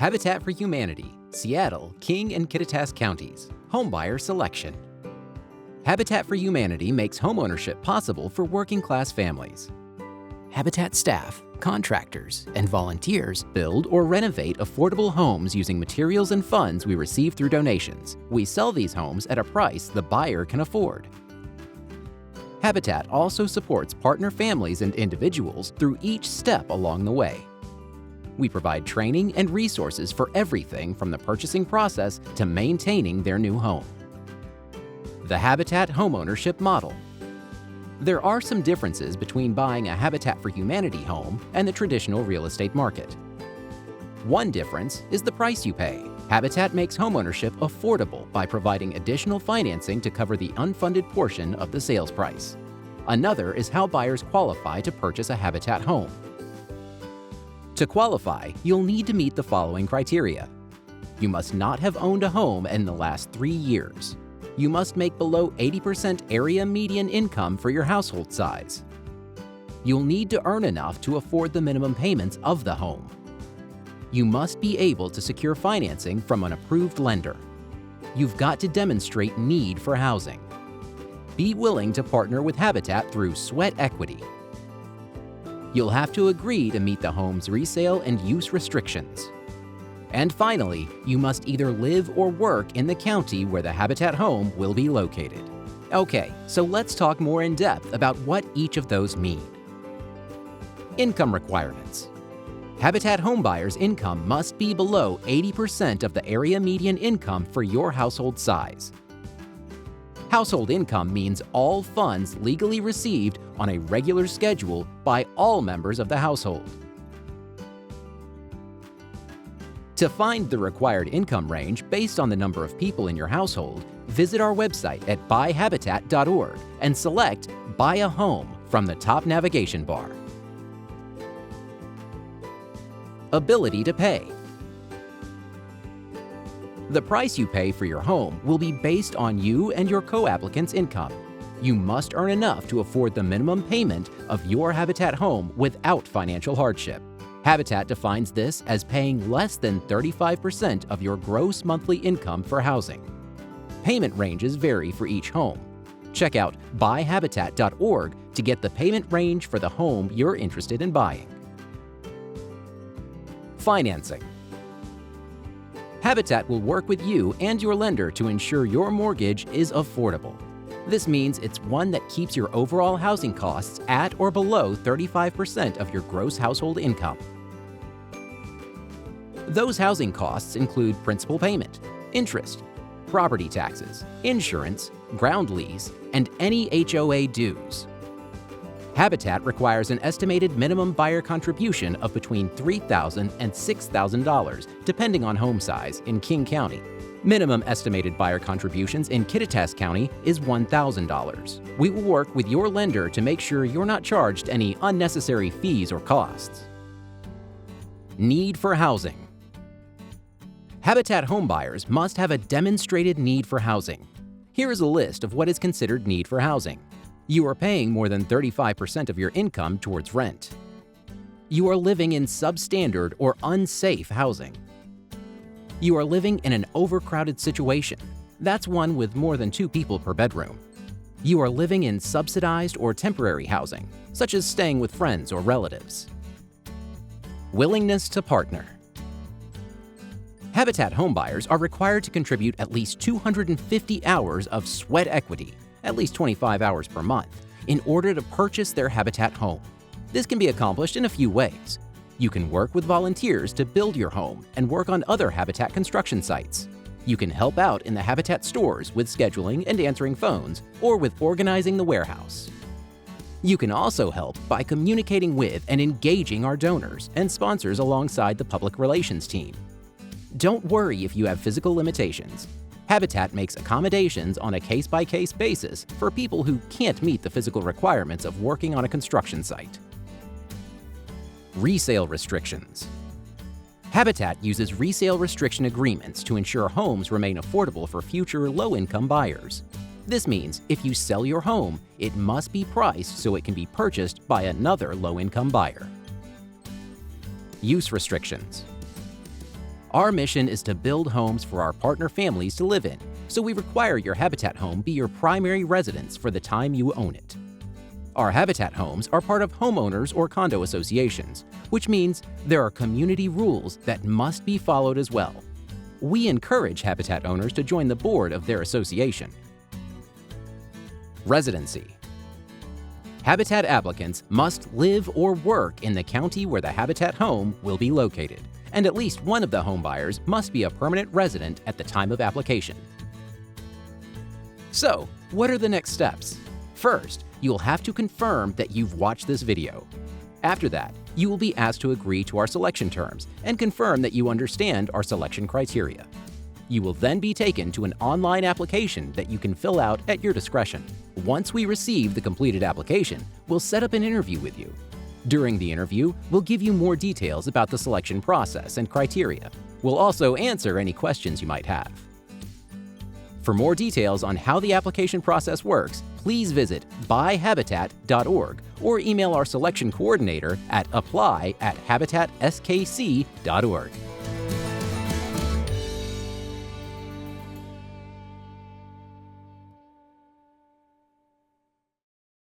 Habitat for Humanity, Seattle, King and Kittitas Counties, Homebuyer Selection. Habitat for Humanity makes homeownership possible for working-class families. Habitat staff, contractors, and volunteers build or renovate affordable homes using materials and funds we receive through donations. We sell these homes at a price the buyer can afford. Habitat also supports partner families and individuals through each step along the way. We provide training and resources for everything from the purchasing process to maintaining their new home. The Habitat Homeownership Model. There are some differences between buying a Habitat for Humanity home and the traditional real estate market. One difference is the price you pay. Habitat makes homeownership affordable by providing additional financing to cover the unfunded portion of the sales price. Another is how buyers qualify to purchase a Habitat home. To qualify, you'll need to meet the following criteria. You must not have owned a home in the last 3 years. You must make below 80% area median income for your household size. You'll need to earn enough to afford the minimum payments of the home. You must be able to secure financing from an approved lender. You've got to demonstrate need for housing. Be willing to partner with Habitat through sweat equity. You'll have to agree to meet the home's resale and use restrictions. And finally, you must either live or work in the county where the Habitat home will be located. Okay, so let's talk more in depth about what each of those mean. Income requirements. Habitat homebuyers' income must be below 80% of the area median income for your household size. Household income means all funds legally received on a regular schedule by all members of the household. To find the required income range based on the number of people in your household, visit our website at buyhabitat.org and select Buy a Home from the top navigation bar. Ability to pay. The price you pay for your home will be based on you and your co-applicant's income. You must earn enough to afford the minimum payment of your Habitat home without financial hardship. Habitat defines this as paying less than 35% of your gross monthly income for housing. Payment ranges vary for each home. Check out buyhabitat.org to get the payment range for the home you're interested in buying. Financing. Habitat will work with you and your lender to ensure your mortgage is affordable. This means it's one that keeps your overall housing costs at or below 35% of your gross household income. Those housing costs include principal payment, interest, property taxes, insurance, ground lease, and any HOA dues. Habitat requires an estimated minimum buyer contribution of between $3,000 and $6,000, depending on home size, in King County. Minimum estimated buyer contributions in Kittitas County is $1,000. We will work with your lender to make sure you're not charged any unnecessary fees or costs. Need for housing. Habitat homebuyers must have a demonstrated need for housing. Here is a list of what is considered need for housing. You are paying more than 35% of your income towards rent. You are living in substandard or unsafe housing. You are living in an overcrowded situation. That's one with more than 2 people per bedroom. You are living in subsidized or temporary housing, such as staying with friends or relatives. Willingness to partner. Habitat homebuyers are required to contribute at least 250 hours of sweat equity, at least 25 hours per month, in order to purchase their Habitat home. This can be accomplished in a few ways. You can work with volunteers to build your home and work on other Habitat construction sites. You can help out in the Habitat stores with scheduling and answering phones, or with organizing the warehouse. You can also help by communicating with and engaging our donors and sponsors alongside the public relations team. Don't worry if you have physical limitations. Habitat makes accommodations on a case-by-case basis for people who can't meet the physical requirements of working on a construction site. Resale restrictions. Habitat uses resale restriction agreements to ensure homes remain affordable for future low-income buyers. This means if you sell your home, it must be priced so it can be purchased by another low-income buyer. Use restrictions. Our mission is to build homes for our partner families to live in, so we require your Habitat home be your primary residence for the time you own it. Our Habitat homes are part of homeowners or condo associations, which means there are community rules that must be followed as well. We encourage Habitat owners to join the board of their association. Residency. Habitat applicants must live or work in the county where the Habitat home will be located, and at least one of the home buyers must be a permanent resident at the time of application. So, what are the next steps? First, you will have to confirm that you've watched this video. After that, you will be asked to agree to our selection terms and confirm that you understand our selection criteria. You will then be taken to an online application that you can fill out at your discretion. Once we receive the completed application, we'll set up an interview with you. During the interview, we'll give you more details about the selection process and criteria. We'll also answer any questions you might have. For more details on how the application process works, please visit buyhabitat.org or email our selection coordinator at apply@habitatskc.org.